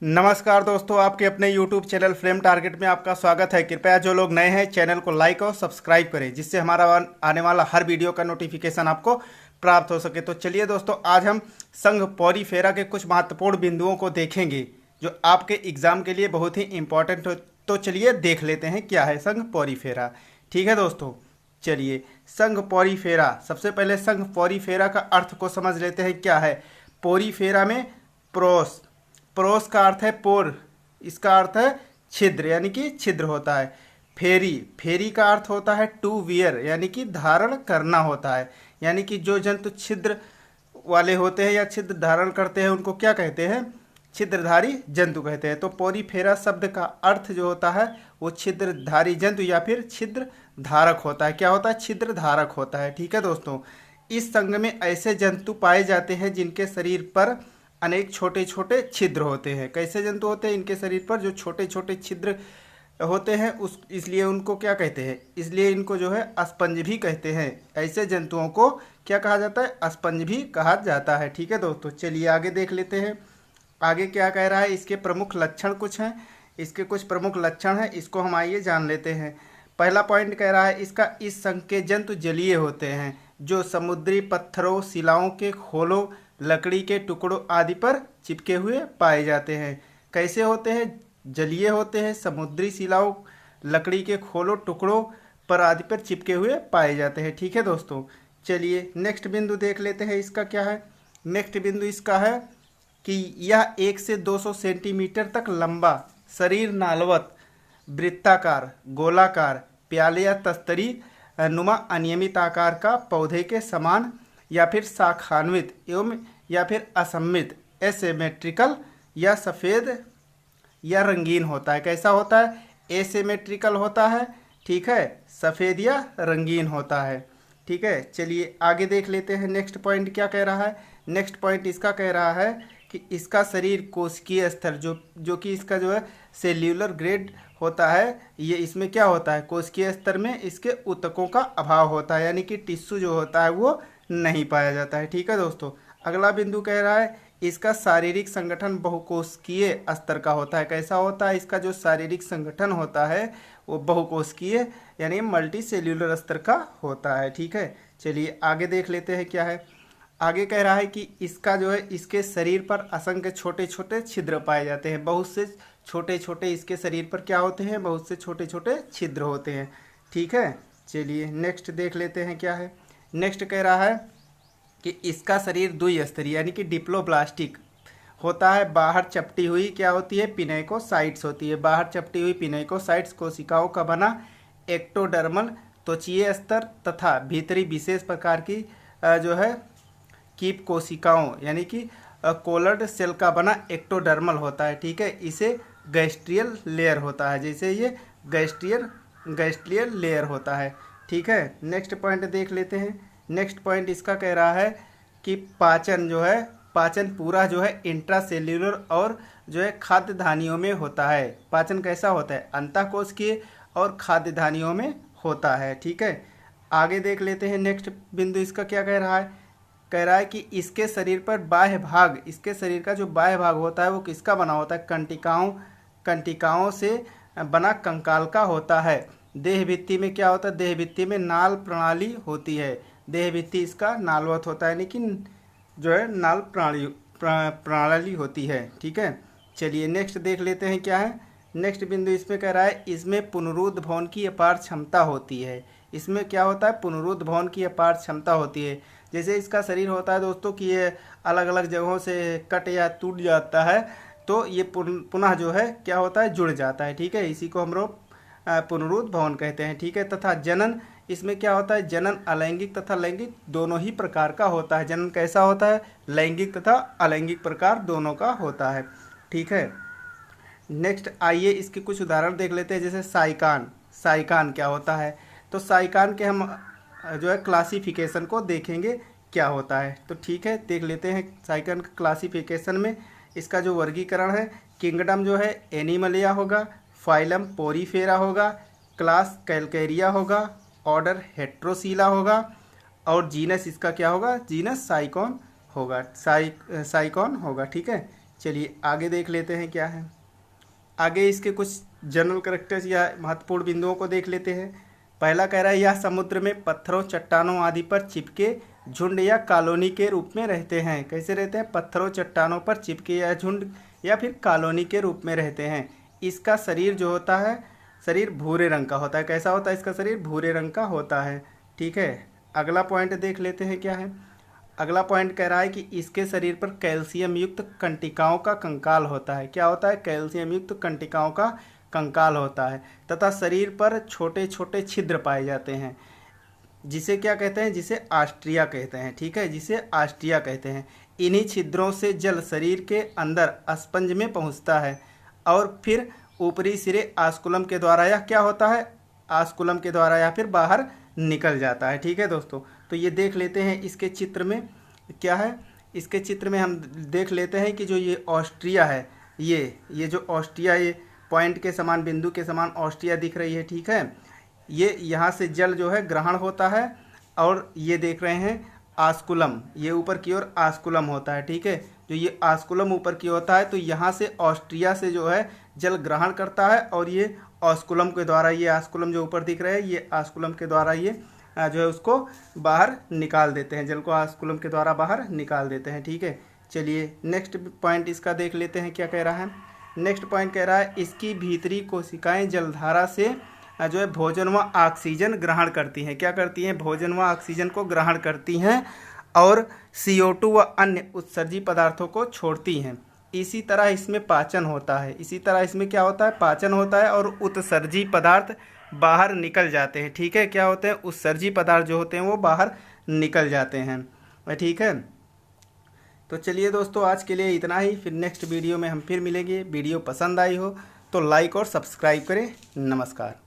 नमस्कार दोस्तों, आपके अपने YouTube चैनल फ्रेम टारगेट में आपका स्वागत है। कृपया जो लोग नए हैं चैनल को लाइक और सब्सक्राइब करें, जिससे हमारा आने वाला हर वीडियो का नोटिफिकेशन आपको प्राप्त हो सके। तो चलिए दोस्तों, आज हम संघ पॉरीफेरा के कुछ महत्वपूर्ण बिंदुओं को देखेंगे जो आपके एग्जाम के लिए बहुत ही इंपॉर्टेंट हो। तो चलिए देख लेते हैं क्या है संघ पॉरीफेरा। ठीक है दोस्तों, चलिए संघ पॉरीफेरा, सबसे पहले संघ पॉरीफेरा का अर्थ को समझ लेते हैं क्या है। पॉरीफेरा में प्रोस, प्रोस का अर्थ है पोर, इसका अर्थ है छिद्र, यानी कि छिद्र होता है। फेरी, फेरी का अर्थ होता है टू वियर, यानी कि धारण करना होता है। यानी कि जो जंतु छिद्र वाले होते हैं या छिद्र धारण करते हैं उनको क्या कहते हैं, छिद्रधारी जंतु कहते हैं। तो पॉरीफेरा शब्द का अर्थ जो होता है वो छिद्रधारी जंतु या फिर छिद्र धारक होता है। क्या होता है, छिद्र धारक होता है। ठीक है दोस्तों, इस संघ में ऐसे जंतु पाए जाते हैं जिनके शरीर पर अनेक छोटे छोटे छिद्र होते हैं। कैसे जंतु होते हैं, इनके शरीर पर जो छोटे छोटे छिद्र होते हैं उस इसलिए उनको क्या कहते हैं, इसलिए इनको जो है अस्पंज भी कहते हैं। ऐसे जंतुओं को क्या कहा जाता है, अस्पंज भी कहा जाता है। ठीक है दोस्तों, चलिए आगे देख लेते हैं। आगे क्या कह रहा है, इसके प्रमुख लक्षण कुछ हैं, इसके कुछ प्रमुख लक्षण हैं, इसको हम आइए जान लेते हैं। पहला पॉइंट कह रहा है इसका, इस संघ के जंतु जलीय होते हैं जो समुद्री पत्थरों, शिलाओं के खोलों, लकड़ी के टुकड़ों आदि पर चिपके हुए पाए जाते हैं। कैसे होते हैं, जलीय होते हैं, समुद्री शिलाओं, लकड़ी के खोलों, टुकड़ों पर आदि पर चिपके हुए पाए जाते हैं। ठीक है दोस्तों, चलिए नेक्स्ट बिंदु देख लेते हैं इसका क्या है। नेक्स्ट बिंदु इसका है कि यह 1 से 200 सेंटीमीटर तक लंबा, शरीर नालवत, वृत्ताकार, गोलाकार, प्याले या तस्तरी नुमा अनियमित आकार का, पौधे के समान या फिर शाखान्वित एवं या फिर असममित, एसिमेट्रिकल या सफ़ेद या रंगीन होता है। कैसा होता है, एसिमेट्रिकल होता है, ठीक है, सफ़ेद या रंगीन होता है। ठीक है, चलिए आगे देख लेते हैं। नेक्स्ट पॉइंट क्या कह रहा है, नेक्स्ट पॉइंट इसका कह रहा है कि इसका शरीर कोशिकीय स्तर, जो कि इसका जो है सेल्यूलर ग्रेड होता है, ये इसमें क्या होता है, कोशिकीय स्तर में इसके ऊतकों का अभाव होता है, यानी कि टिश्यू जो होता है वो नहीं पाया जाता है। ठीक है दोस्तों, अगला बिंदु कह रहा है इसका शारीरिक संगठन बहुकोशिकीय स्तर का होता है। कैसा होता है, इसका जो शारीरिक संगठन होता है वो बहुकोशिकीय यानी मल्टी सेल्यूलर स्तर का होता है। ठीक है, चलिए आगे देख लेते हैं क्या है। आगे कह रहा है कि इसका जो है, इसके शरीर पर असंख्य छोटे छोटे छिद्र पाए जाते हैं। बहुत से छोटे छोटे इसके शरीर पर क्या होते हैं, बहुत से छोटे छोटे छिद्र होते हैं। ठीक है, चलिए नेक्स्ट देख लेते हैं क्या है। नेक्स्ट कह रहा है कि इसका शरीर द्विस्तरीय यानी कि डिप्लोब्लास्टिक होता है। बाहर चपटी हुई क्या होती है, पिनेकोसाइट्स होती है। बाहर चपटी हुई पिनेकोसाइट्स कोशिकाओं का बना एक्टोडर्मल त्वचीय स्तर तथा भीतरी विशेष प्रकार की जो है कीप कोशिकाओं यानी कि कोलर्ड सेल का बना एक्टोडर्मल होता है। ठीक है, इसे गैस्ट्रियल लेयर होता है, जैसे ये गैस्ट्रियल लेयर होता है। ठीक है, नेक्स्ट पॉइंट देख लेते हैं। नेक्स्ट पॉइंट इसका कह रहा है कि पाचन जो है, पाचन पूरा जो है इंट्रासेल्यूलर और जो है खाद्य धानियों में होता है। पाचन कैसा होता है, अंतःकोशिकीय और खाद्य धानियों में होता है। ठीक है, आगे देख लेते हैं। नेक्स्ट बिंदु इसका क्या कह रहा है, कह रहा है कि इसके शरीर पर बाह्य भाग, इसके शरीर का जो बाह्य भाग होता है वो किसका बना होता है, कंटिकाओं से बना कंकाल का होता है। देह भित्ति में क्या होता है, देह भित्ति में नाल प्रणाली होती है। देह भित्ति इसका नालवत होता है, लेकिन जो है नाल प्रणाली होती है। ठीक है, चलिए नेक्स्ट देख लेते हैं क्या है। नेक्स्ट बिंदु इसमें कह रहा है इसमें पुनरुद्ध भवन की अपार क्षमता होती है। इसमें क्या होता है, पुनरुद्ध भवन की अपार क्षमता होती है। जैसे इसका शरीर होता है दोस्तों कि ये अलग अलग जगहों से कट या टूट जाता है, तो ये पुनः जो है क्या होता है, जुड़ जाता है। ठीक है, इसी को हम लोग पुनरुद्ध भवन कहते हैं। ठीक है, तथा जनन, इसमें क्या होता है, जनन अलैंगिक तथा लैंगिक दोनों ही प्रकार का होता है। जनन कैसा होता है, लैंगिक तथा अलैंगिक प्रकार दोनों का होता है। ठीक है, नेक्स्ट आइए इसके कुछ उदाहरण देख लेते हैं। जैसे साइकान, साइकान क्या होता है, तो साइकान के हम जो है क्लासिफिकेशन को देखेंगे क्या होता है। तो ठीक है, देख लेते हैं। साइकान के क्लासिफिकेशन में इसका जो वर्गीकरण है, किंगडम जो है एनिमलिया होगा, फाइलम पोरीफेरा होगा, क्लास कैलकेरिया होगा, ऑर्डर हेट्रोसीला होगा और जीनस इसका क्या होगा, जीनस साइकॉन होगा, साइकॉन होगा। ठीक है, चलिए आगे देख लेते हैं क्या है। आगे इसके कुछ जनरल कैरेक्टर्स या महत्वपूर्ण बिंदुओं को देख लेते हैं। पहला कह रहा है यह समुद्र में पत्थरों, चट्टानों आदि पर चिपके झुंड या कॉलोनी के रूप में रहते हैं। कैसे रहते हैं? पत्थरों, चट्टानों पर चिपके या झुंड या फिर कॉलोनी के रूप में रहते हैं। इसका शरीर जो होता है, शरीर भूरे रंग का होता है। कैसा होता है इसका शरीर? भूरे रंग का होता है। ठीक है, अगला पॉइंट देख लेते हैं क्या है। अगला पॉइंट कह रहा है कि इसके शरीर पर कैल्शियम युक्त कंटिकाओं का कंकाल होता है। क्या होता है? कैल्शियम युक्त कंटिकाओं का कंकाल होता है तथा शरीर पर छोटे छोटे छिद्र पाए जाते हैं, जिसे क्या कहते हैं? जिसे ऑस्ट्रिया कहते हैं। ठीक है, जिसे ऑस्ट्रिया कहते हैं। इन्हीं छिद्रों से जल शरीर के अंदर स्पंज में पहुंचता है और फिर ऊपरी सिरे आस्कुलम के द्वारा या क्या होता है? आस्कुलम के द्वारा या फिर बाहर निकल जाता है। ठीक है दोस्तों, तो ये देख लेते हैं इसके चित्र में क्या है। इसके चित्र में हम देख लेते हैं कि जो ये ऑस्ट्रिया है, ये जो ऑस्ट्रिया, ये पॉइंट के समान, बिंदु के समान ऑस्ट्रिया दिख रही है। ठीक है, ये यहाँ से जल जो है ग्रहण होता है और ये देख रहे हैं आस्कुलम, ये ऊपर की ओर आस्कुलम होता है। ठीक है, जो ये आस्कुलम ऊपर की होता है तो यहाँ से ऑस्ट्रिया से जो है जल ग्रहण करता है और ये ऑस्कुलम के द्वारा, ये आस्कुलम जो ऊपर दिख रहे हैं, ये आस्कुलम के द्वारा ये जो है उसको बाहर निकाल देते हैं, जल को आस्कुलम के द्वारा बाहर निकाल देते हैं। ठीक है, चलिए नेक्स्ट पॉइंट इसका देख लेते हैं क्या कह रहा है। नेक्स्ट पॉइंट कह रहा है इसकी भीतरी कोशिकाएं जलधारा से जो है भोजन व ऑक्सीजन ग्रहण करती हैं। क्या करती हैं? भोजन व ऑक्सीजन को ग्रहण करती हैं और CO2 व अन्य उत्सर्जी पदार्थों को छोड़ती हैं। इसी तरह इसमें पाचन होता है। इसी तरह इसमें क्या होता है? पाचन होता है और उत्सर्जी पदार्थ बाहर निकल जाते हैं। ठीक है, क्या होते हैं? उत्सर्जी पदार्थ जो होते हैं वो बाहर निकल जाते हैं। ठीक है, तो चलिए दोस्तों आज के लिए इतना ही। फिर नेक्स्ट वीडियो में हम फिर मिलेंगे। वीडियो पसंद आई हो तो लाइक और सब्सक्राइब करें। नमस्कार।